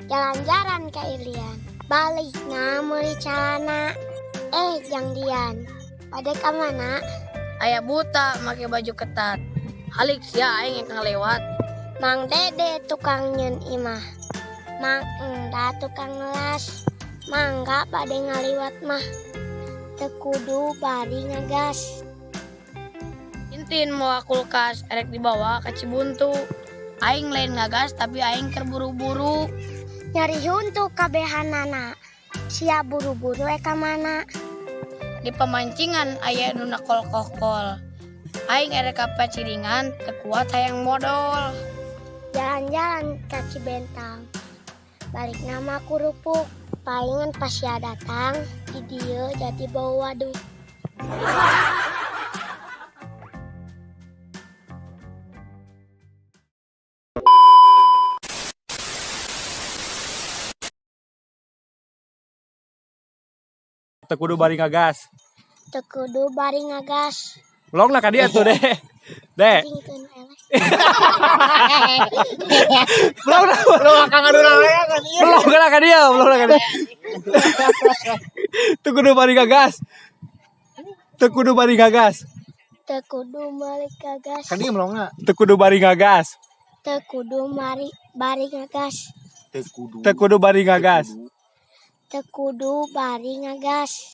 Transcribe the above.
Jalan-jalan ke Ilian. Balik meuli calana. Jang Dian. Pada kamana? Aya buta make baju ketat. Halik sia aing yang lewat. Mang Dede tukang nyeun imah. Mang Enda tukang ngelas. Mangga pada ngaliwat mah. Teu kudu bari ngagas. Intin mau kulkas erek dibawa ke Cibuntu. Aing lain ngagas tapi aing keur buru-buru. Nyari huntu kabehanana. Sia buru-buru ka mana? Di pemancingan aya nu nakol-kokol. Aing erek ka paciringan teu kuat hayang modal. Jalan-jalan ke Cibentang. Balik nama kurupuk. Palingan pas ya datang di dieu jadi bau waduk. Teu kudu bari ngagas. Teu kudu bari ngagas. Longna ka dieu tuh, Dek. Dek. Pingkeun eleh. Belum akan ngaduna we ka dieu. Belum ka dieu. Teu kudu bari ngagas. Teu kudu bari ngagas. Teu kudu balik ngagas. Kan dieu melongna. Teu kudu bari ngagas. Teu kudu bari ngagas. Teu kudu bari ngagas. Teu kudu bari ngagas.